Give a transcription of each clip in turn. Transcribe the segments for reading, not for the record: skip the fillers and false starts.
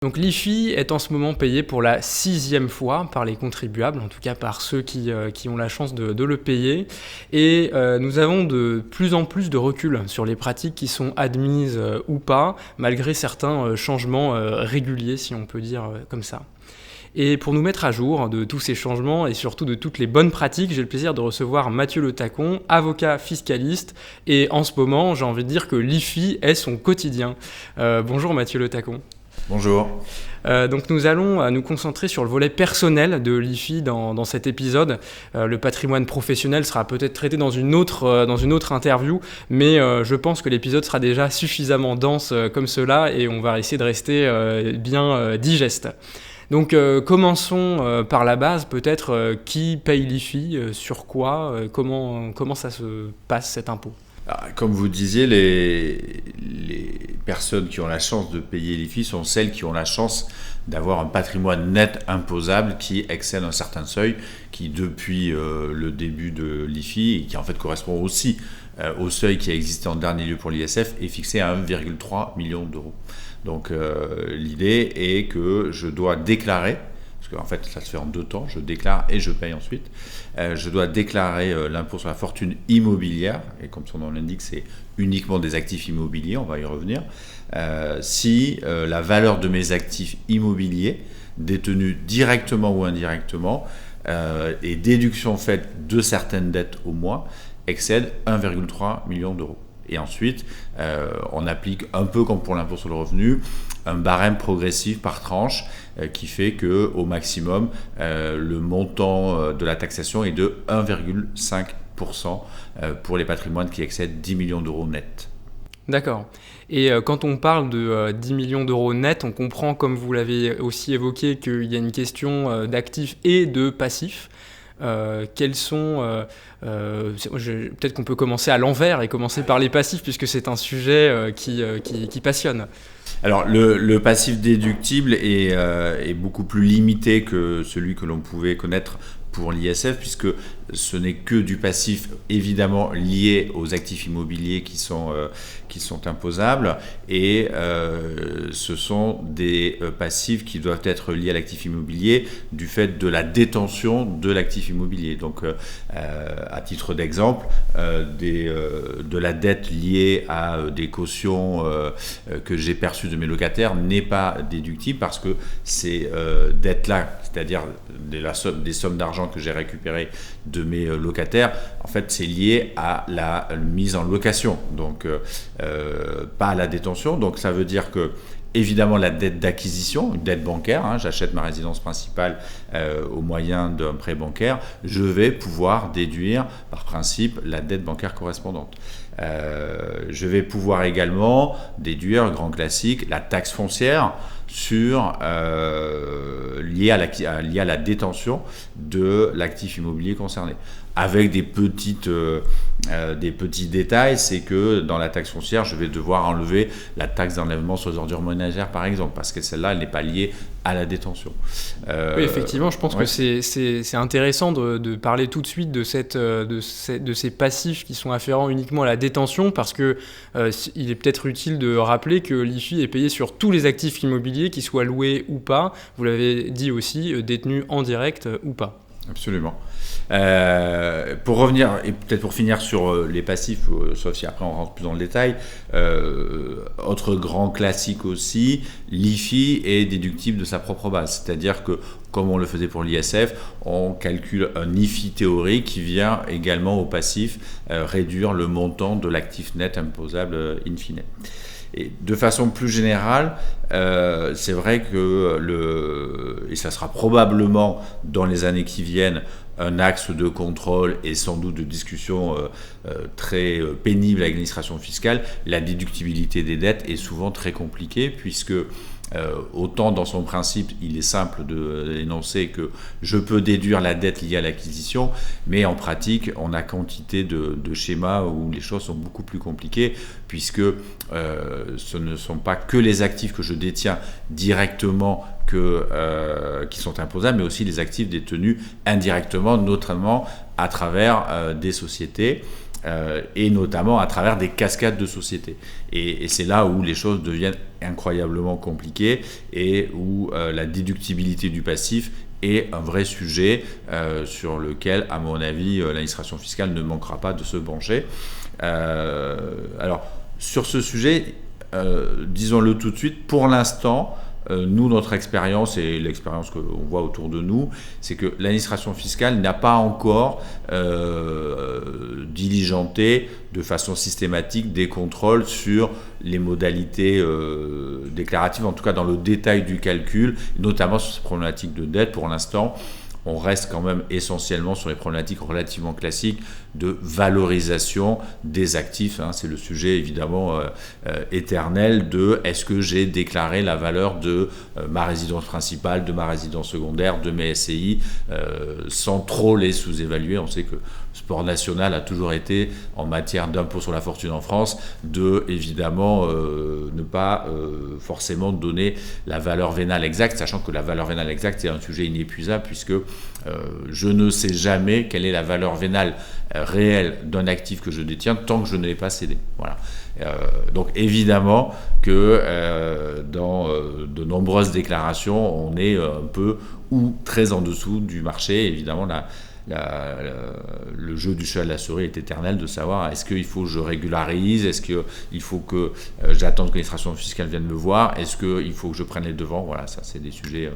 Donc l'IFI est en ce moment payé pour la 6e fois par les contribuables, en tout cas par ceux qui ont la chance de le payer. Et nous avons de plus en plus de recul sur les pratiques qui sont admises ou pas, malgré certains changements réguliers, si on peut dire comme ça. Et pour nous mettre à jour de tous ces changements et surtout de toutes les bonnes pratiques, j'ai le plaisir de recevoir Mathieu Le Tacon, avocat fiscaliste. Et en ce moment, j'ai envie de dire que l'IFI est son quotidien. Bonjour Mathieu Le Tacon. Bonjour. Donc nous allons nous concentrer sur le volet personnel de l'IFI dans cet épisode. Le patrimoine professionnel sera peut-être traité dans une autre interview, mais je pense que l'épisode sera déjà suffisamment dense comme cela et on va essayer de rester bien digeste. Donc commençons par la base, peut-être qui paye l'IFI, sur quoi, comment ça se passe cet impôt ? Comme vous disiez, les personnes qui ont la chance de payer l'IFI sont celles qui ont la chance d'avoir un patrimoine net imposable qui excède un certain seuil, qui depuis le début de l'IFI, et qui en fait correspond aussi au seuil qui a existé en dernier lieu pour l'ISF, est fixé à 1,3 million d'euros. Donc l'idée est que je dois déclarer, parce qu'en fait ça se fait en 2 temps, je déclare et je paye ensuite. Je dois déclarer l'impôt sur la fortune immobilière, et comme son nom l'indique, c'est uniquement des actifs immobiliers, on va y revenir, si la valeur de mes actifs immobiliers, détenus directement ou indirectement, et déduction faite de certaines dettes au mois, excède 1,3 million d'euros. Et ensuite, on applique un peu comme pour l'impôt sur le revenu, un barème progressif par tranche qui fait qu'au maximum, le montant de la taxation est de 1,5% pour les patrimoines qui excèdent 10 millions d'euros net. D'accord. Et quand on parle de 10 millions d'euros net, on comprend, comme vous l'avez aussi évoqué, qu'il y a une question d'actifs et de passifs. Quels sont peut-être qu'on peut commencer à l'envers et commencer par les passifs puisque c'est un sujet qui passionne. Alors le passif déductible est beaucoup plus limité que celui que l'on pouvait connaître pour l'ISF, puisque ce n'est que du passif évidemment lié aux actifs immobiliers qui sont imposables, et ce sont des passifs qui doivent être liés à l'actif immobilier du fait de la détention de l'actif immobilier. Donc à titre d'exemple, de la dette liée à des cautions que j'ai perçues de mes locataires n'est pas déductible parce que ces dettes-là, c'est-à-dire des sommes d'argent que j'ai récupérées de mes locataires, en fait c'est lié à la mise en location, donc pas à la détention. Donc ça veut dire que évidemment la dette d'acquisition, une dette bancaire, j'achète ma résidence principale au moyen d'un prêt bancaire, je vais pouvoir déduire par principe la dette bancaire correspondante. Je vais pouvoir également déduire, grand classique, la taxe foncière liée à la détention de l'actif immobilier concerné. Avec des petits détails, c'est que dans la taxe foncière, je vais devoir enlever la taxe d'enlèvement sur les ordures ménagères, par exemple, parce que celle-là, elle n'est pas liée à la détention. Oui, effectivement, je pense que c'est intéressant de parler tout de suite de ces passifs qui sont afférents uniquement à la détention, parce que il est peut-être utile de rappeler que l'IFI est payé sur tous les actifs immobiliers, qu'ils soient loués ou pas. Vous l'avez dit aussi, détenus en direct ou pas. Absolument. Pour revenir, et peut-être pour finir sur les passifs, sauf si après on rentre plus dans le détail, autre grand classique aussi, l'IFI est déductible de sa propre base. C'est-à-dire que, comme on le faisait pour l'ISF, on calcule un IFI théorique qui vient également au passif réduire le montant de l'actif net imposable in fine. Et de façon plus générale, c'est vrai que, et ça sera probablement dans les années qui viennent, un axe de contrôle et sans doute de discussion très pénible avec l'administration fiscale, la déductibilité des dettes est souvent très compliquée puisque autant dans son principe, il est simple d'énoncer que je peux déduire la dette liée à l'acquisition, mais en pratique, on a quantité de schémas où les choses sont beaucoup plus compliquées, puisque ce ne sont pas que les actifs que je détiens directement qui sont imposables, mais aussi les actifs détenus indirectement, notamment à travers des sociétés. et notamment à travers des cascades de sociétés. Et c'est là où les choses deviennent incroyablement compliquées et où la déductibilité du passif est un vrai sujet sur lequel, à mon avis, l'administration fiscale ne manquera pas de se pencher. Alors, sur ce sujet, disons-le tout de suite, pour l'instant, nous, notre expérience et l'expérience qu'on voit autour de nous, c'est que l'administration fiscale n'a pas encore diligenté de façon systématique des contrôles sur les modalités déclaratives, en tout cas dans le détail du calcul, notamment sur ces problématiques de dette. Pour l'instant, on reste quand même essentiellement sur les problématiques relativement classiques de valorisation des actifs. C'est le sujet évidemment éternel de est-ce que j'ai déclaré la valeur de ma résidence principale, de ma résidence secondaire, de mes SCI, sans trop les sous-évaluer. On sait que le sport national a toujours été, en matière d'impôt sur la fortune en France, de évidemment ne pas forcément donner la valeur vénale exacte, sachant que la valeur vénale exacte est un sujet inépuisable puisque je ne sais jamais quelle est la valeur vénale réelle d'un actif que je détiens tant que je ne l'ai pas cédé. Voilà. Donc évidemment que dans de nombreuses déclarations, on est un peu ou très en dessous du marché. Évidemment, le jeu du chat et de la souris est éternel de savoir est-ce qu'il faut que je régularise, est-ce qu'il faut que j'attende que l'administration fiscale vienne me voir, est-ce qu'il faut que je prenne les devants. Voilà, ça c'est des sujets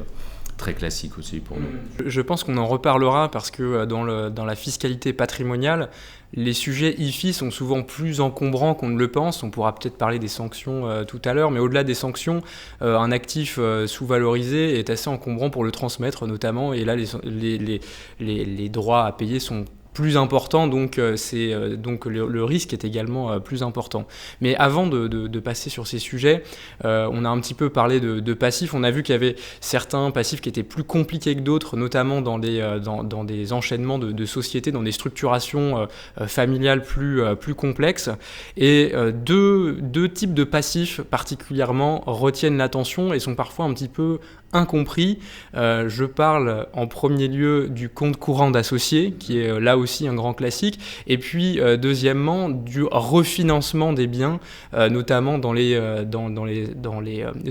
très classique aussi pour nous. Je pense qu'on en reparlera parce que dans la fiscalité patrimoniale, les sujets IFI sont souvent plus encombrants qu'on ne le pense. On pourra peut-être parler des sanctions tout à l'heure, mais au-delà des sanctions, un actif sous-valorisé est assez encombrant pour le transmettre notamment, et là les droits à payer sont plus important, donc le risque est également plus important. Mais avant de passer sur ces sujets, on a un petit peu parlé de passifs. On a vu qu'il y avait certains passifs qui étaient plus compliqués que d'autres, notamment dans des enchaînements de sociétés, dans des structurations familiales plus complexes. Et deux types de passifs particulièrement retiennent l'attention et sont parfois un petit peu incompris. Je parle en premier lieu du compte courant d'associés, qui est là aussi un grand classique, et puis deuxièmement du refinancement des biens, notamment dans les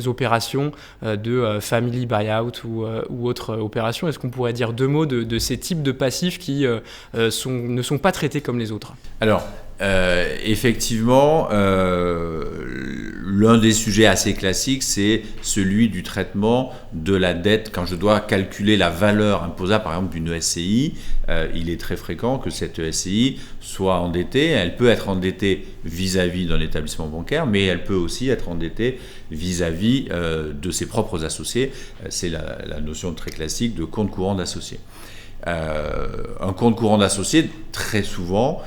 opérations de family buyout ou autres opérations. Est-ce qu'on pourrait dire deux mots de ces types de passifs qui ne sont pas traités comme les autres ? Alors, effectivement, l'un des sujets assez classiques, c'est celui du traitement de la dette. Quand je dois calculer la valeur imposable, par exemple, d'une SCI, il est très fréquent que cette SCI soit endettée. Elle peut être endettée vis-à-vis d'un établissement bancaire, mais elle peut aussi être endettée vis-à-vis de ses propres associés. C'est la notion très classique de compte courant d'associé. Un compte courant d'associé, très souvent,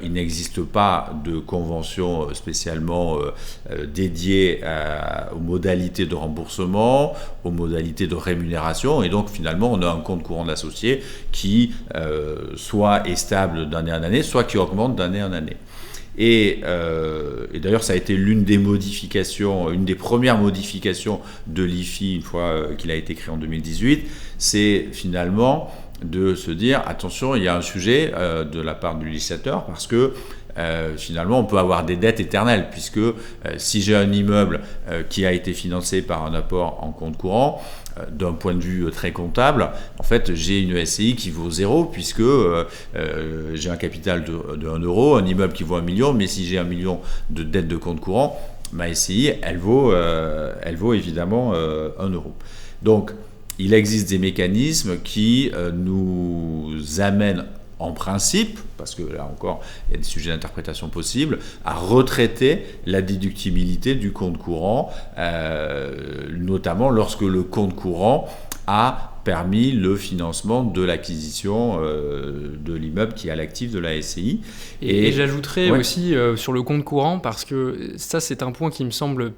il n'existe pas de convention spécialement dédiée aux modalités de remboursement, aux modalités de rémunération, et donc finalement on a un compte courant d'associé qui soit est stable d'année en année, soit qui augmente d'année en année. Et d'ailleurs, ça a été l'une des premières modifications de l'IFI une fois qu'il a été créé en 2018, c'est finalement de se dire, attention, il y a un sujet de la part du législateur, parce que finalement, on peut avoir des dettes éternelles, puisque si j'ai un immeuble qui a été financé par un apport en compte courant, d'un point de vue très comptable, en fait, j'ai une SCI qui vaut 0, puisque j'ai un capital de 1 euro, un immeuble qui vaut 1 million, mais si j'ai 1 million de dettes de compte courant, ma SCI, elle vaut évidemment 1 euro. Donc, il existe des mécanismes qui nous amènent en principe, parce que là encore, il y a des sujets d'interprétation possibles, à retraiter la déductibilité du compte courant, notamment lorsque le compte courant a permis le financement de l'acquisition de l'immeuble qui est à l'actif de la SCI. Et j'ajouterais aussi sur le compte courant, parce que ça c'est un point qui me semble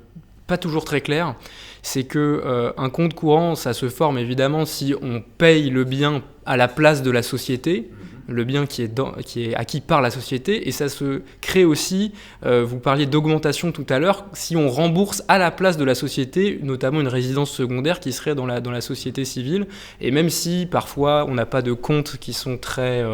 pas toujours très clair, c'est que un compte courant, ça se forme évidemment si on paye le bien à la place de la société, le bien qui est acquis par la société, et ça se crée aussi, vous parliez d'augmentation tout à l'heure, si on rembourse à la place de la société, notamment une résidence secondaire qui serait dans la société civile, et même si parfois on n'a pas de comptes qui sont très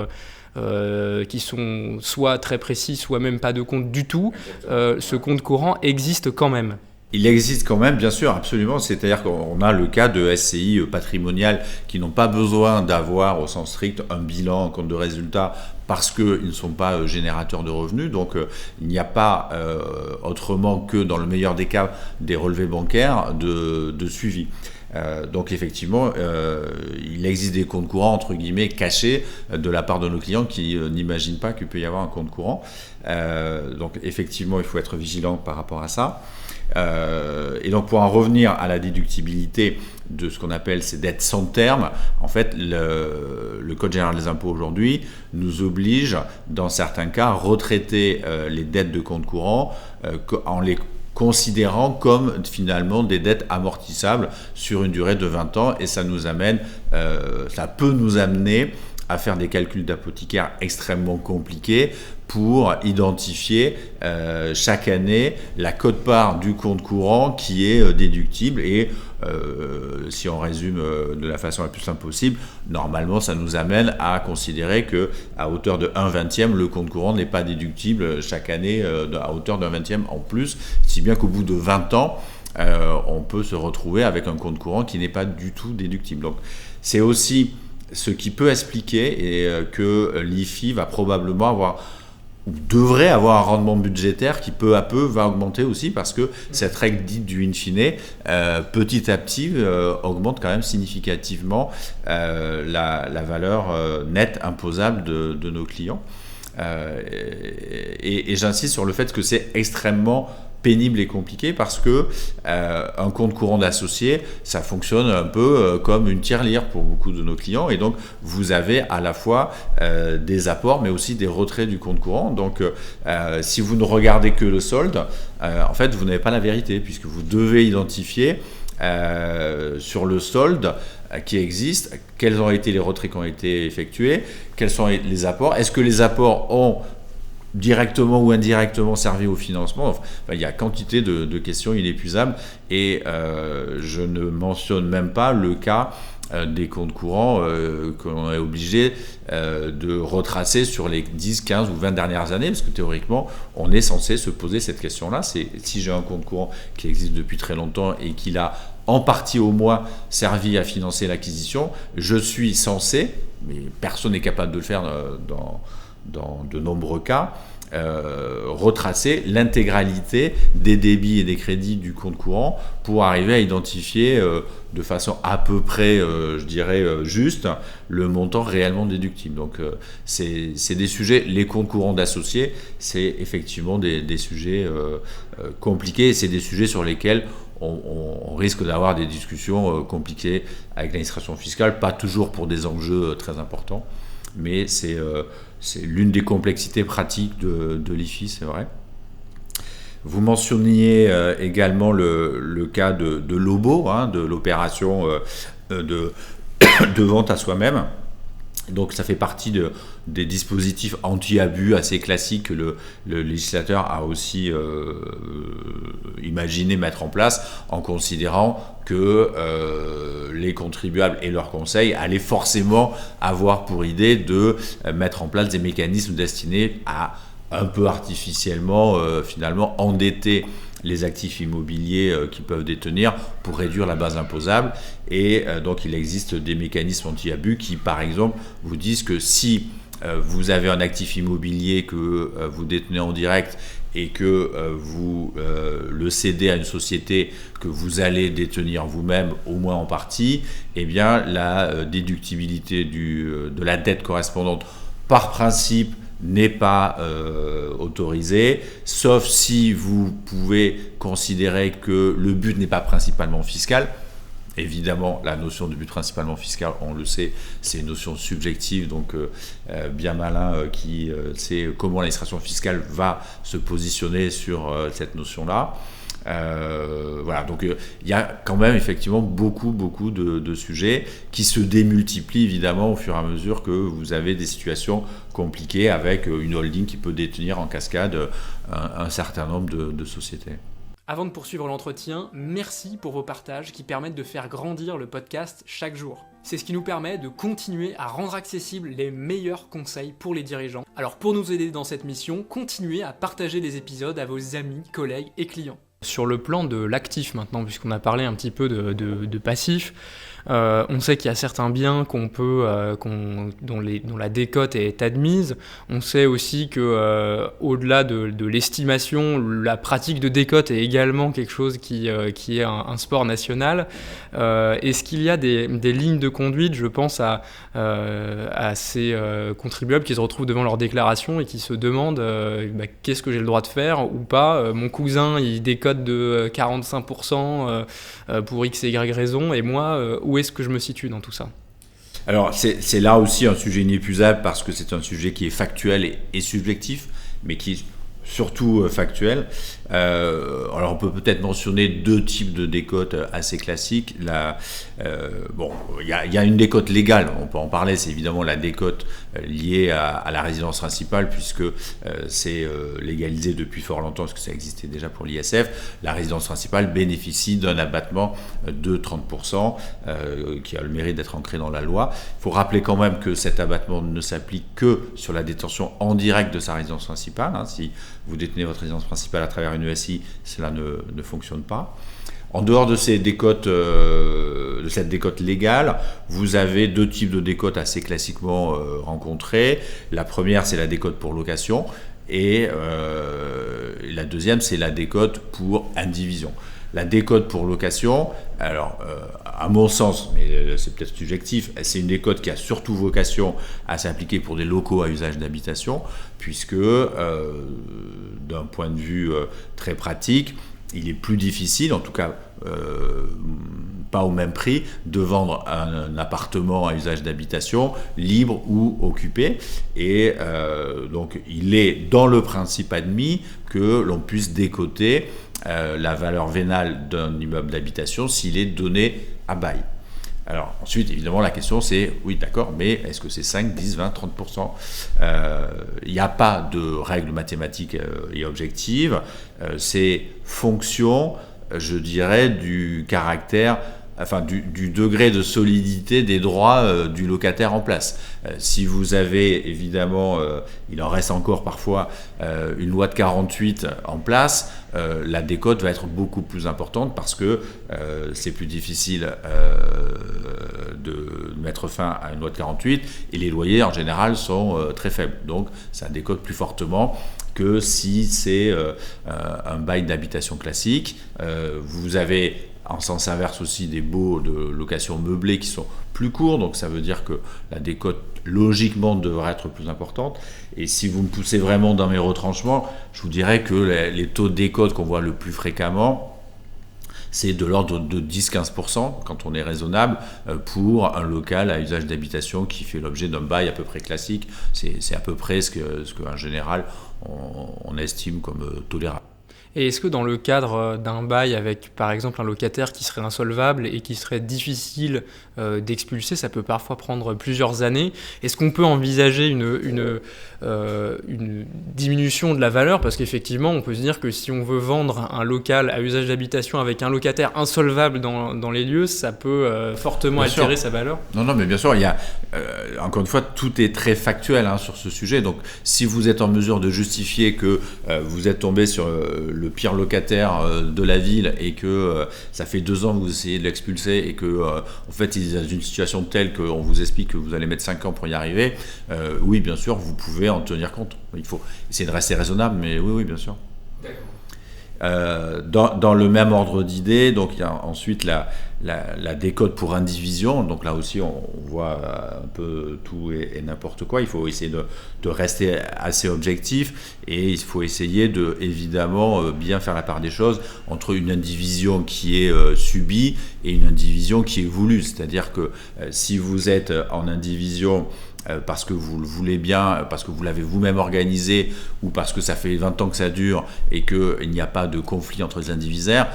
qui sont soit très précis, soit même pas de compte du tout, ce compte courant existe quand même. Il existe quand même, bien sûr, absolument. C'est-à-dire qu'on a le cas de SCI patrimoniales qui n'ont pas besoin d'avoir, au sens strict, un bilan, un compte de résultat, parce qu'ils ne sont pas générateurs de revenus. Donc, il n'y a pas, autrement que, dans le meilleur des cas, des relevés bancaires de suivi. Donc effectivement, il existe des comptes courants, entre guillemets, cachés de la part de nos clients qui n'imaginent pas qu'il peut y avoir un compte courant. Donc effectivement, il faut être vigilant par rapport à ça. Et donc pour en revenir à la déductibilité de ce qu'on appelle ces dettes sans terme, en fait le Code général des impôts aujourd'hui nous oblige dans certains cas à retraiter les dettes de compte courant en les considérant comme finalement des dettes amortissables sur une durée de 20 ans, et ça peut nous amener à faire des calculs d'apothicaire extrêmement compliqués pour identifier chaque année la quote-part du compte courant qui est déductible. Et si on résume de la façon la plus simple possible, normalement ça nous amène à considérer qu'à hauteur de 1/20, le compte courant n'est pas déductible chaque année à hauteur d'1/20 en plus, si bien qu'au bout de 20 ans, on peut se retrouver avec un compte courant qui n'est pas du tout déductible. Donc c'est aussi ce qui peut expliquer que l'IFI va probablement avoir, ou devrait avoir, un rendement budgétaire qui peu à peu va augmenter aussi, parce que cette règle dite du in fine, petit à petit, augmente quand même significativement la valeur nette imposable de nos clients. Et j'insiste sur le fait que c'est extrêmement pénible et compliqué, parce que un compte courant d'associé, ça fonctionne un peu comme une tirelire pour beaucoup de nos clients, et donc vous avez à la fois des apports mais aussi des retraits du compte courant. Donc si vous ne regardez que le solde, en fait vous n'avez pas la vérité, puisque vous devez identifier sur le solde qui existe, quels ont été les retraits qui ont été effectués, quels sont les apports, est-ce que les apports ont directement ou indirectement servi au financement. Enfin, il y a quantité de questions inépuisables, et je ne mentionne même pas le cas des comptes courants que l'on est obligé de retracer sur les 10, 15 ou 20 dernières années, parce que théoriquement, on est censé se poser cette question-là. C'est si j'ai un compte courant qui existe depuis très longtemps et qui a en partie au moins servi à financer l'acquisition, je suis censé, mais personne n'est capable de le faire dans de nombreux cas, retracer l'intégralité des débits et des crédits du compte courant pour arriver à identifier de façon à peu près, je dirais, juste, le montant réellement déductible. Donc c'est des sujets, les comptes courants d'associés, c'est effectivement des sujets compliqués, et c'est des sujets sur lesquels on risque d'avoir des discussions compliquées avec l'administration fiscale, pas toujours pour des enjeux très importants, mais c'est l'une des complexités pratiques de l'IFI, c'est vrai. Vous mentionniez également le cas de l'OBO, de l'opération de vente à soi-même. Donc ça fait partie des dispositifs anti-abus assez classiques que le législateur a aussi imaginé mettre en place, en considérant que les contribuables et leurs conseils allaient forcément avoir pour idée de mettre en place des mécanismes destinés à un peu artificiellement finalement endetter les actifs immobiliers qu'ils peuvent détenir pour réduire la base imposable. Et donc il existe des mécanismes anti-abus qui, par exemple, vous disent que si vous avez un actif immobilier que vous détenez en direct et que vous le cédez à une société que vous allez détenir vous-même, au moins en partie, eh bien la déductibilité de la dette correspondante, par principe, n'est pas autorisé, sauf si vous pouvez considérer que le but n'est pas principalement fiscal. Évidemment, la notion de but principalement fiscal, on le sait, c'est une notion subjective, donc bien malin qui sait comment l'administration fiscale va se positionner sur cette notion-là. Voilà, donc il y a quand même effectivement beaucoup de sujets qui se démultiplient évidemment au fur et à mesure que vous avez des situations compliquées avec une holding qui peut détenir en cascade un certain nombre de sociétés. Avant de poursuivre l'entretien, merci pour vos partages qui permettent de faire grandir le podcast chaque jour. C'est ce qui nous permet de continuer à rendre accessibles les meilleurs conseils pour les dirigeants. Alors pour nous aider dans cette mission, continuez à partager les épisodes à vos amis, collègues et clients. Sur le plan de l'actif maintenant, puisqu'on a parlé un petit peu de passif, on sait qu'il y a certains biens dont la décote est admise. On sait aussi que au-delà de l'estimation, la pratique de décote est également quelque chose qui est un sport national. Est-ce qu'il y a des lignes de conduite, je pense à ces contribuables qui se retrouvent devant leur déclaration et qui se demandent qu'est-ce que j'ai le droit de faire ou pas. Mon cousin il décote de 45% pour X et Y raison, et moi où est-ce que je me situe dans tout ça ? Alors c'est là aussi un sujet inépuisable parce que c'est un sujet qui est factuel et subjectif, mais qui est surtout factuel. Alors on peut peut-être mentionner deux types de décotes assez classiques. Il y a une décote légale, on peut en parler, c'est évidemment la décote liée à la résidence principale, puisque c'est légalisé depuis fort longtemps, parce que ça existait déjà pour l'ISF. La résidence principale bénéficie d'un abattement de 30%, qui a le mérite d'être ancré dans la loi. Il faut rappeler quand même que cet abattement ne s'applique que sur la détention en direct de sa résidence principale. Si vous détenez votre résidence principale à travers une ESI, cela ne fonctionne pas. En dehors de cette décote légale, vous avez deux types de décotes assez classiquement rencontrées. La première, c'est la décote pour location, et la deuxième, c'est la décote pour indivision. La décote pour location, alors à mon sens, mais c'est peut-être subjectif, c'est une décote qui a surtout vocation à s'appliquer pour des locaux à usage d'habitation, puisque d'un point de vue très pratique, il est plus difficile, en tout cas pas au même prix, de vendre un appartement à usage d'habitation libre ou occupé. Et donc il est dans le principe admis que l'on puisse décoter la valeur vénale d'un immeuble d'habitation s'il est donné à bail. Alors ensuite, évidemment, la question c'est, oui d'accord, mais est-ce que c'est 5, 10, 20, 30% ? Il n'y a pas de règle mathématique et objective, c'est fonction, je dirais, du caractère, enfin du degré de solidité des droits du locataire en place. Si vous avez, évidemment, il en reste encore parfois une loi de 48 en place, la décote va être beaucoup plus importante parce que c'est plus difficile de mettre fin à une loi de 48 et les loyers en général sont très faibles. Donc ça décote plus fortement que si c'est un bail d'habitation classique. Vous avez en sens inverse aussi des baux de location meublée qui sont plus courts, donc ça veut dire que la décote logiquement devrait être plus importante. Et si vous me poussez vraiment dans mes retranchements, je vous dirais que les taux de décote qu'on voit le plus fréquemment, c'est de l'ordre de 10-15% quand on est raisonnable pour un local à usage d'habitation qui fait l'objet d'un bail à peu près classique. C'est à peu près ce qu'en général on estime comme tolérable. Et est-ce que dans le cadre d'un bail avec, par exemple, un locataire qui serait insolvable et qui serait difficile d'expulser, ça peut parfois prendre plusieurs années, est-ce qu'on peut envisager une diminution de la valeur ? Parce qu'effectivement, on peut se dire que si on veut vendre un local à usage d'habitation avec un locataire insolvable dans les lieux, ça peut fortement altérer sa valeur. Non, mais bien sûr, il y a, encore une fois, tout est très factuel sur ce sujet. Donc, si vous êtes en mesure de justifier que vous êtes tombé sur le pire locataire de la ville et que ça fait 2 ans que vous essayez de l'expulser et que en fait il est dans une situation telle qu'on vous explique que vous allez mettre 5 ans pour y arriver, oui bien sûr vous pouvez en tenir compte. Il faut essayer de rester raisonnable, mais oui bien sûr. Dans le même ordre d'idée, donc il y a ensuite la décote pour indivision. Donc là aussi on voit un peu tout et n'importe quoi. Il faut essayer de rester assez objectif et il faut essayer de évidemment bien faire la part des choses entre une indivision qui est subie et une indivision qui est voulue. C'est-à-dire que si vous êtes en indivision parce que vous le voulez bien, parce que vous l'avez vous-même organisé ou parce que ça fait 20 ans que ça dure et qu'il n'y a pas de conflit entre les indivisaires,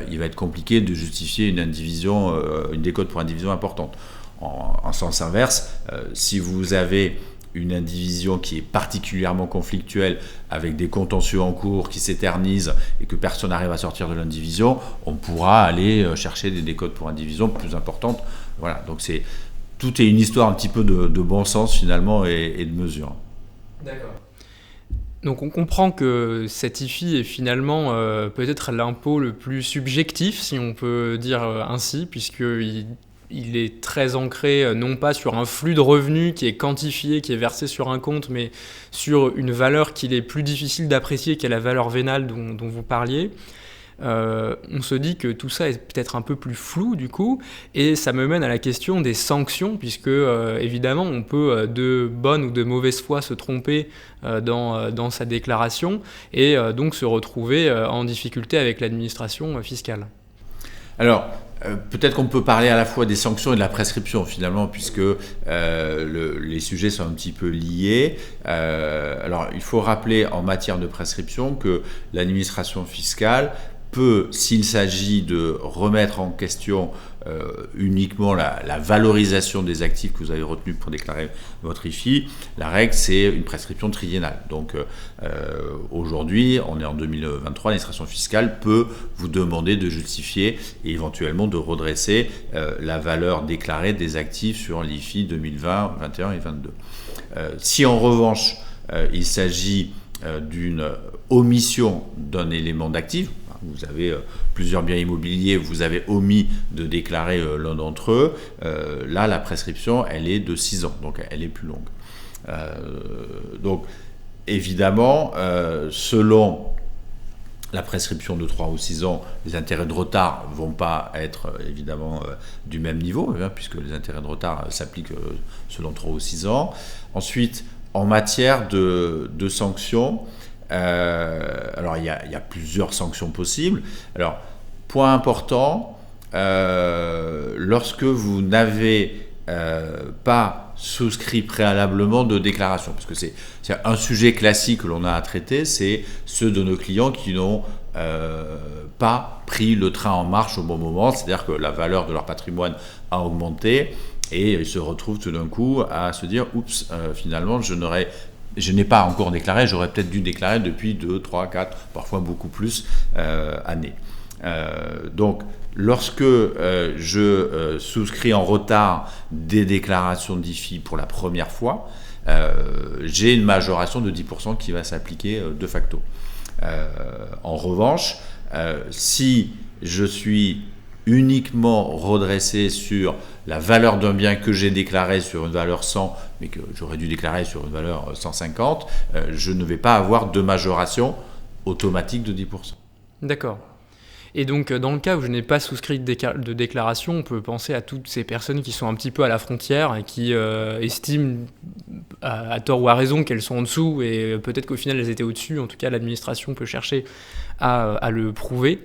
il va être compliqué de justifier une décote pour indivision importante. En sens inverse, si vous avez une indivision qui est particulièrement conflictuelle, avec des contentieux en cours qui s'éternisent et que personne n'arrive à sortir de l'indivision, on pourra aller chercher des décotes pour indivision plus importantes. Voilà, donc tout est une histoire un petit peu de bon sens finalement et de mesure. D'accord. Donc on comprend que cet IFI est finalement peut-être l'impôt le plus subjectif, si on peut dire ainsi, puisqu'il est très ancré non pas sur un flux de revenus qui est quantifié, qui est versé sur un compte, mais sur une valeur qu'il est plus difficile d'apprécier, qui est la valeur vénale dont vous parliez. On se dit que tout ça est peut-être un peu plus flou du coup, et ça me mène à la question des sanctions, puisque évidemment on peut de bonne ou de mauvaise foi se tromper dans sa déclaration et donc se retrouver en difficulté avec l'administration fiscale. Alors, peut-être qu'on peut parler à la fois des sanctions et de la prescription finalement, puisque les sujets sont un petit peu liés. Alors, il faut rappeler en matière de prescription que l'administration fiscale peut, s'il s'agit de remettre en question uniquement la valorisation des actifs que vous avez retenus pour déclarer votre IFI, la règle c'est une prescription triennale. Donc aujourd'hui, on est en 2023, l'administration fiscale peut vous demander de justifier et éventuellement de redresser la valeur déclarée des actifs sur l'IFI 2020, 2021 et 2022. Si en revanche il s'agit d'une omission d'un élément d'actif, vous avez plusieurs biens immobiliers, vous avez omis de déclarer l'un d'entre eux, là la prescription elle est de 6 ans, donc elle est plus longue. Donc évidemment, selon la prescription de 3 ou 6 ans, les intérêts de retard ne vont pas être évidemment du même niveau, puisque les intérêts de retard s'appliquent selon 3 ou 6 ans. Ensuite, en matière de sanctions, alors il y a plusieurs sanctions possibles. Alors, point important, lorsque vous n'avez pas souscrit préalablement de déclaration, parce que c'est un sujet classique que l'on a à traiter, c'est ceux de nos clients qui n'ont pas pris le train en marche au bon moment, c'est-à-dire que la valeur de leur patrimoine a augmenté et ils se retrouvent tout d'un coup à se dire « Oups, finalement, je n'ai pas encore déclaré, j'aurais peut-être dû déclarer depuis 2, 3, 4, parfois beaucoup plus années. » Donc, lorsque je souscris en retard des déclarations d'IFI pour la première fois, j'ai une majoration de 10% qui va s'appliquer de facto. En revanche, si je suis uniquement redressé sur la valeur d'un bien que j'ai déclaré sur une valeur 100, mais que j'aurais dû déclarer sur une valeur 150, je ne vais pas avoir de majoration automatique de 10%. D'accord. Et donc, dans le cas où je n'ai pas souscrit de déclaration, on peut penser à toutes ces personnes qui sont un petit peu à la frontière et qui estiment, à tort ou à raison, qu'elles sont en dessous, et peut-être qu'au final, elles étaient au-dessus. En tout cas, l'administration peut chercher à le prouver.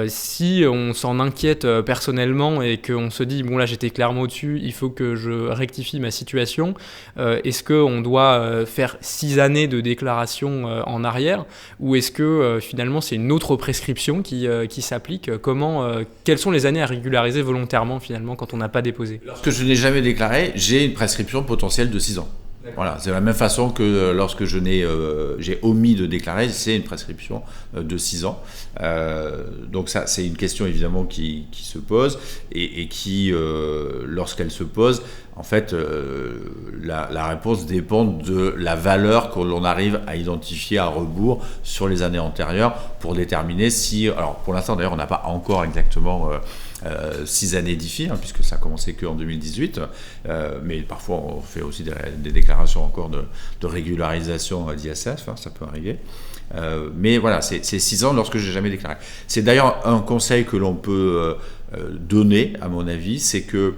Si on s'en inquiète personnellement et qu'on se dit, bon là, j'étais clairement au-dessus, il faut que je rectifie ma situation, est-ce qu'on doit faire 6 années de déclaration en arrière, ou est-ce que finalement, c'est une autre prescription qui s'applique? Quelles sont les années à régulariser volontairement finalement quand on n'a pas déposé? Lorsque je n'ai jamais déclaré, j'ai une prescription potentielle de 6 ans. Voilà, c'est de la même façon que lorsque j'ai omis de déclarer, c'est une prescription de 6 ans. Donc ça, c'est une question évidemment qui se pose et qui, lorsqu'elle se pose, en fait, la réponse dépend de la valeur que l'on arrive à identifier à rebours sur les années antérieures pour déterminer si... Alors pour l'instant d'ailleurs, on n'a pas encore exactement 6 années d'IFI, puisque ça a commencé qu'en 2018, mais parfois on fait aussi des déclarations encore de régularisation d'ISF, ça peut arriver. Mais voilà, c'est 6 ans lorsque je n'ai jamais déclaré. C'est d'ailleurs un conseil que l'on peut donner, à mon avis, c'est que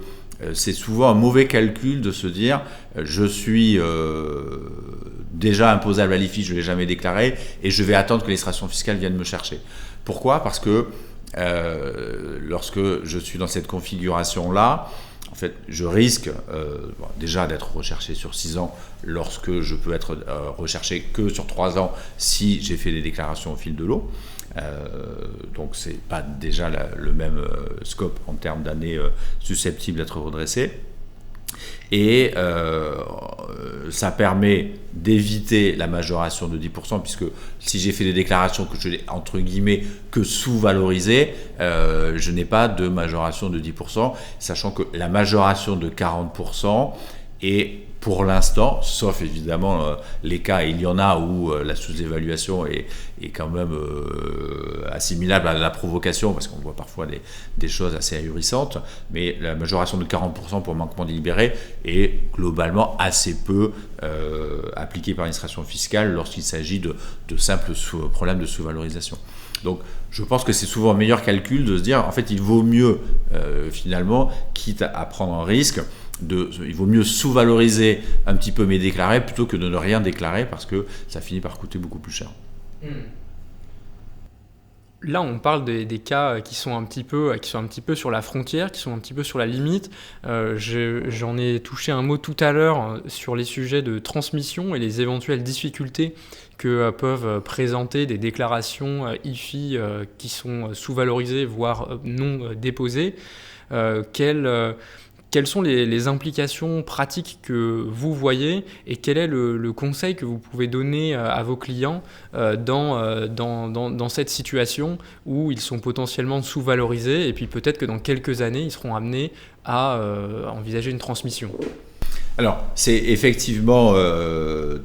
c'est souvent un mauvais calcul de se dire je suis déjà imposable à l'IFI, je ne l'ai jamais déclaré et je vais attendre que l'administration fiscale vienne me chercher. Pourquoi ? Parce que lorsque je suis dans cette configuration-là, en fait, je risque déjà d'être recherché sur 6 ans lorsque je peux être recherché que sur 3 ans si j'ai fait des déclarations au fil de l'eau. Donc c'est pas déjà le même scope en termes d'années susceptibles d'être redressées. Et ça permet d'éviter la majoration de 10%, puisque si j'ai fait des déclarations que je n'ai entre guillemets que sous-valorisées, je n'ai pas de majoration de 10%, sachant que la majoration de 40% est pour l'instant, sauf évidemment les cas, et il y en a où la sous-évaluation est quand même assimilable à la provocation, parce qu'on voit parfois des choses assez ahurissantes, mais la majoration de 40% pour manquement délibéré est globalement assez peu appliquée par l'administration fiscale lorsqu'il s'agit de simples problèmes de sous-valorisation. Donc je pense que c'est souvent un meilleur calcul de se dire, en fait, il vaut mieux finalement, quitte à prendre un risque, il vaut mieux sous-valoriser un petit peu mais déclarer plutôt que de ne rien déclarer, parce que ça finit par coûter beaucoup plus cher. Là, on parle des cas qui sont un petit peu sur la frontière, qui sont un petit peu sur la limite. J'en ai touché un mot tout à l'heure sur les sujets de transmission et les éventuelles difficultés que peuvent présenter des déclarations IFI qui sont sous-valorisées, voire non déposées. Quelles sont les implications pratiques que vous voyez et quel est le conseil que vous pouvez donner à vos clients dans cette situation où ils sont potentiellement sous-valorisés et puis peut-être que dans quelques années, ils seront amenés à envisager une transmission? Alors, c'est effectivement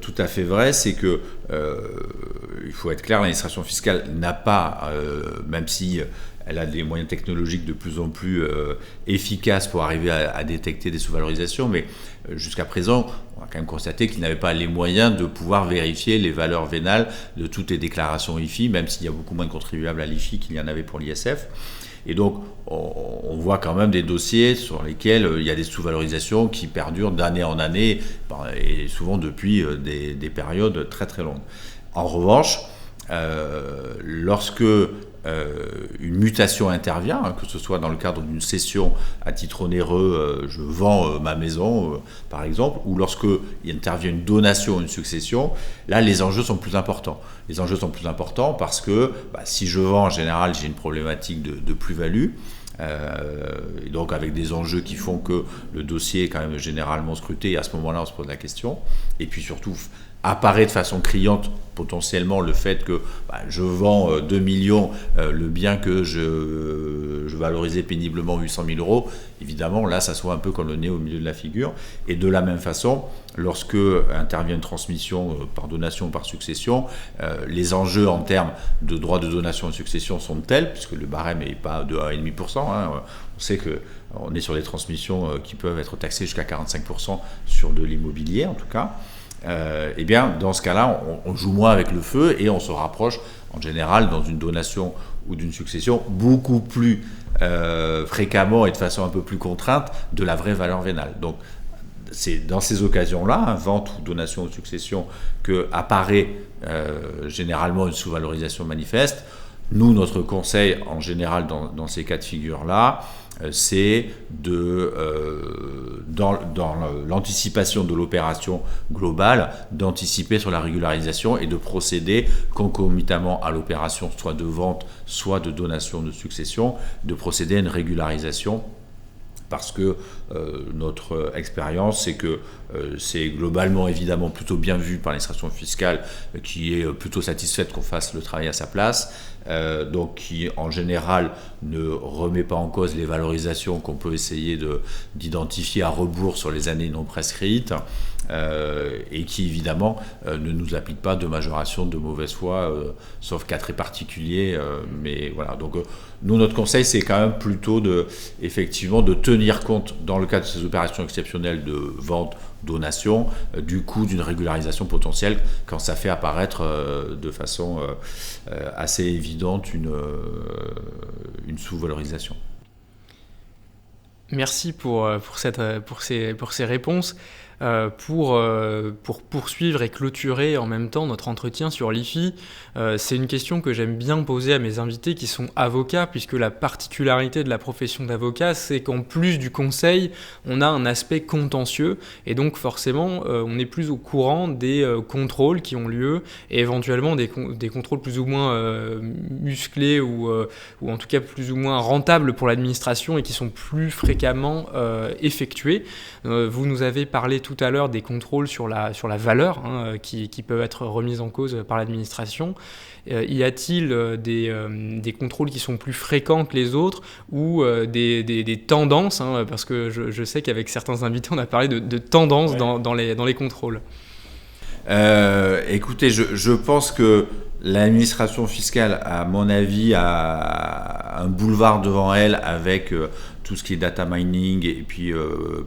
tout à fait vrai, c'est que il faut être clair, l'administration fiscale n'a pas, même si elle a des moyens technologiques de plus en plus efficaces pour arriver à détecter des sous-valorisations, mais jusqu'à présent, on a quand même constaté qu'il n'avait pas les moyens de pouvoir vérifier les valeurs vénales de toutes les déclarations IFI, même s'il y a beaucoup moins de contribuables à l'IFI qu'il y en avait pour l'ISF. Et donc, on voit quand même des dossiers sur lesquels il y a des sous-valorisations qui perdurent d'année en année, et souvent depuis des périodes très très longues. En revanche, lorsque une mutation intervient, que ce soit dans le cadre d'une cession à titre onéreux, je vends ma maison par exemple, ou lorsque il intervient une donation, une succession, là les enjeux sont plus importants. Les enjeux sont plus importants parce que si je vends, en général j'ai une problématique de plus-value, et donc avec des enjeux qui font que le dossier est quand même généralement scruté, et à ce moment-là on se pose la question, et puis surtout apparaît de façon criante potentiellement le fait que je vends 2 millions le bien que je valorisais péniblement 800 000 euros, évidemment là ça soit un peu comme le nez au milieu de la figure. Et de la même façon, lorsque intervient une transmission par donation ou par succession, les enjeux en termes de droits de donation et de succession sont tels, puisque le barème n'est pas de 1,5%, on sait qu'on est sur des transmissions qui peuvent être taxées jusqu'à 45% sur de l'immobilier en tout cas. Eh bien, dans ce cas-là, on joue moins avec le feu et on se rapproche, en général, dans une donation ou d'une succession, beaucoup plus fréquemment et de façon un peu plus contrainte de la vraie valeur vénale. Donc, c'est dans ces occasions-là, vente ou donation ou succession, que apparaît généralement une sous-valorisation manifeste. Nous, notre conseil, en général, dans ces cas de figure-là, c'est dans l'anticipation de l'opération globale, d'anticiper sur la régularisation et de procéder concomitamment à l'opération soit de vente, soit de donation de succession, de procéder à une régularisation. Parce que notre expérience, c'est que c'est globalement évidemment plutôt bien vu par l'administration fiscale, qui est plutôt satisfaite qu'on fasse le travail à sa place, donc qui en général ne remet pas en cause les valorisations qu'on peut essayer d'identifier à rebours sur les années non prescrites, et qui évidemment ne nous applique pas de majoration de mauvaise foi, sauf cas très particuliers, mais voilà. Donc nous, notre conseil, c'est quand même plutôt effectivement de tenir compte, dans le cadre de ces opérations exceptionnelles de vente, donation, du coût d'une régularisation potentielle quand ça fait apparaître de façon assez évidente une sous-valorisation. Merci pour ces réponses. Pour poursuivre et clôturer en même temps notre entretien sur l'IFI, c'est une question que j'aime bien poser à mes invités qui sont avocats, puisque la particularité de la profession d'avocat, c'est qu'en plus du conseil, on a un aspect contentieux, et donc forcément, on est plus au courant des contrôles qui ont lieu, et éventuellement des contrôles plus ou moins musclés, ou en tout cas plus ou moins rentables pour l'administration, et qui sont plus fréquemment effectués. Vous nous avez parlé tout à l'heure des contrôles sur la valeur qui peuvent être remises en cause par l'administration. Y a-t-il des contrôles qui sont plus fréquents que les autres, ou des tendances, parce que je sais qu'avec certains invités on a parlé de tendances dans les contrôles. Écoutez, je pense que l'administration fiscale, à mon avis, a un boulevard devant elle avec tout ce qui est data mining et puis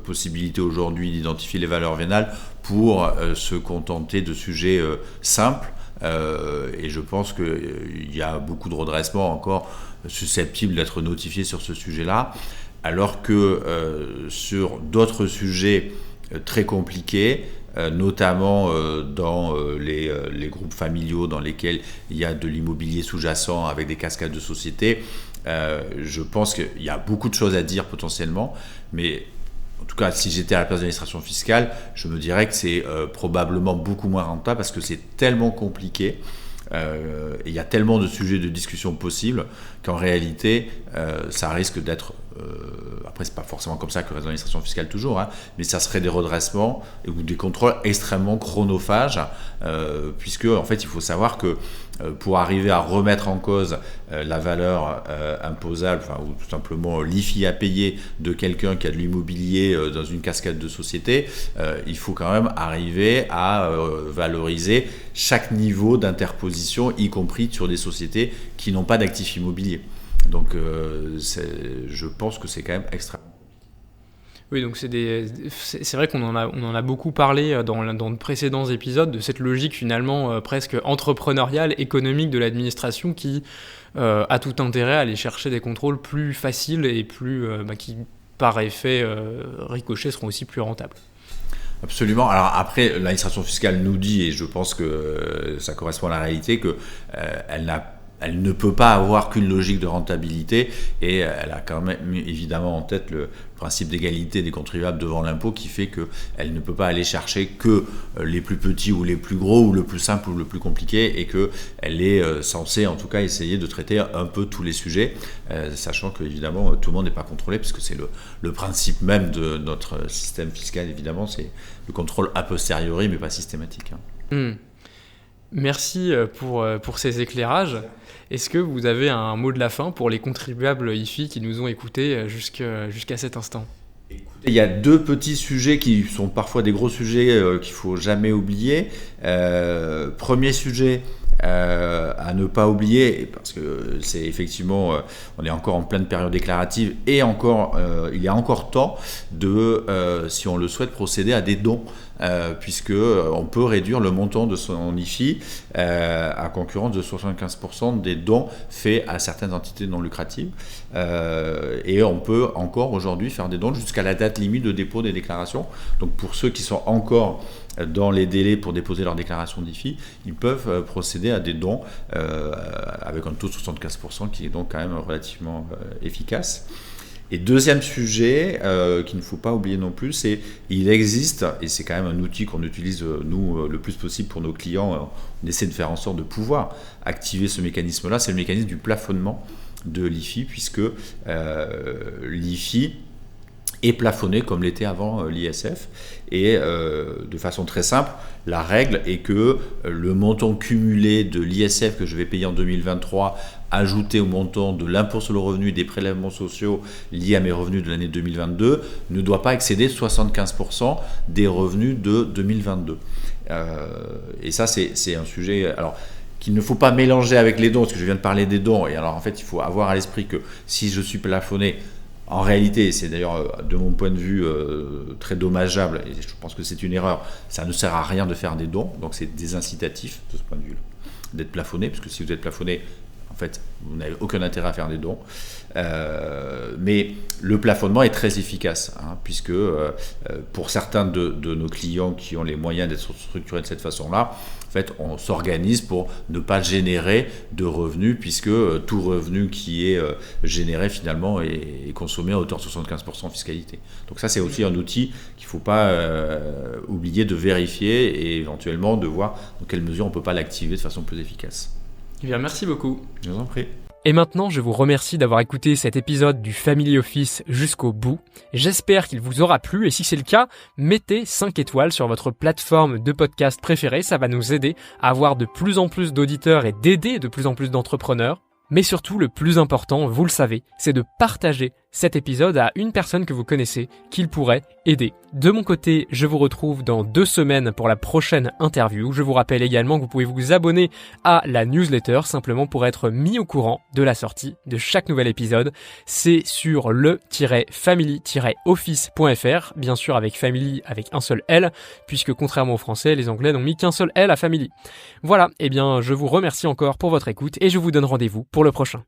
possibilité aujourd'hui d'identifier les valeurs vénales pour se contenter de sujets simples. Et je pense qu'il y a beaucoup de redressements encore susceptibles d'être notifiés sur ce sujet-là, alors que sur d'autres sujets très compliqués, notamment dans les groupes familiaux dans lesquels il y a de l'immobilier sous-jacent avec des cascades de sociétés, je pense qu'il y a beaucoup de choses à dire potentiellement, mais en tout cas, si j'étais à la place de l'administration fiscale, je me dirais que c'est probablement beaucoup moins rentable parce que c'est tellement compliqué. Il y a tellement de sujets de discussion possibles qu'en réalité, ça risque d'être... après, c'est pas forcément comme ça que reste l'administration fiscale toujours, mais ça serait des redressements ou des contrôles extrêmement chronophages, puisque en fait, il faut savoir que pour arriver à remettre en cause la valeur imposable, ou tout simplement l'IFI à payer de quelqu'un qui a de l'immobilier dans une cascade de sociétés, il faut quand même arriver à valoriser chaque niveau d'interposition, y compris sur des sociétés qui n'ont pas d'actifs immobiliers. Donc je pense que c'est quand même extrêmement. Oui, donc c'est vrai qu'on en a beaucoup parlé dans de précédents épisodes, de cette logique finalement presque entrepreneuriale, économique de l'administration qui a tout intérêt à aller chercher des contrôles plus faciles et qui, par effet ricochet, seront aussi plus rentables. Absolument. Alors après, l'administration fiscale nous dit, et je pense que ça correspond à la réalité, elle ne peut pas avoir qu'une logique de rentabilité, et elle a quand même évidemment en tête le principe d'égalité des contribuables devant l'impôt qui fait qu'elle ne peut pas aller chercher que les plus petits ou les plus gros ou le plus simple ou le plus compliqué, et qu'elle est censée en tout cas essayer de traiter un peu tous les sujets, sachant que évidemment tout le monde n'est pas contrôlé, puisque c'est le principe même de notre système fiscal, évidemment, c'est le contrôle a posteriori mais pas systématique. Merci pour ces éclairages. Est-ce que vous avez un mot de la fin pour les contribuables IFI qui nous ont écoutés jusqu'à cet instant ? Il y a deux petits sujets qui sont parfois des gros sujets qu'il ne faut jamais oublier. Premier sujet à ne pas oublier, parce que c'est effectivement, on est encore en pleine période déclarative, et il y a encore temps de, si on le souhaite, procéder à des dons, puisque on peut réduire le montant de son IFI à concurrence de 75% des dons faits à certaines entités non lucratives, et on peut encore aujourd'hui faire des dons jusqu'à la date limite de dépôt des déclarations. Donc pour ceux qui sont encore dans les délais pour déposer leur déclaration d'IFI, ils peuvent procéder à des dons avec un taux de 75% qui est donc quand même relativement efficace. Et deuxième sujet qu'il ne faut pas oublier non plus, c'est il existe, et c'est quand même un outil qu'on utilise nous le plus possible pour nos clients, on essaie de faire en sorte de pouvoir activer ce mécanisme-là, c'est le mécanisme du plafonnement de l'IFI, puisque l'IFI est plafonné comme l'était avant l'ISF, et de façon très simple, la règle est que le montant cumulé de l'ISF que je vais payer en 2023 ajouté au montant de l'impôt sur le revenu et des prélèvements sociaux liés à mes revenus de l'année 2022 ne doit pas excéder 75% des revenus de 2022. Et ça, c'est un sujet qu'il ne faut pas mélanger avec les dons, parce que je viens de parler des dons, et alors en fait, il faut avoir à l'esprit que si je suis plafonné, en réalité, c'est d'ailleurs de mon point de vue très dommageable, et je pense que c'est une erreur, ça ne sert à rien de faire des dons, donc c'est désincitatif de ce point de vue-là, d'être plafonné, parce que si vous êtes plafonné, en fait, vous n'avez aucun intérêt à faire des dons. Mais le plafonnement est très efficace, puisque pour certains de nos clients qui ont les moyens d'être structurés de cette façon-là, en fait, on s'organise pour ne pas générer de revenus, puisque tout revenu qui est généré finalement est consommé à hauteur de 75% en fiscalité. Donc ça, c'est aussi un outil qu'il ne faut pas oublier de vérifier et éventuellement de voir dans quelle mesure on ne peut pas l'activer de façon plus efficace. Eh bien, merci beaucoup. Je vous en prie. Et maintenant, je vous remercie d'avoir écouté cet épisode du Family Office jusqu'au bout. J'espère qu'il vous aura plu et si c'est le cas, mettez 5 étoiles sur votre plateforme de podcast préférée. Ça va nous aider à avoir de plus en plus d'auditeurs et d'aider de plus en plus d'entrepreneurs. Mais surtout, le plus important, vous le savez, c'est de partager cet épisode à une personne que vous connaissez qu'il pourrait aider. De mon côté, je vous retrouve dans 2 semaines pour la prochaine interview. Je vous rappelle également que vous pouvez vous abonner à la newsletter simplement pour être mis au courant de la sortie de chaque nouvel épisode. C'est sur le-family-office.fr, bien sûr avec family avec un seul L, puisque contrairement aux Français, les Anglais n'ont mis qu'un seul L à family. Voilà, eh bien je vous remercie encore pour votre écoute et je vous donne rendez-vous pour le prochain.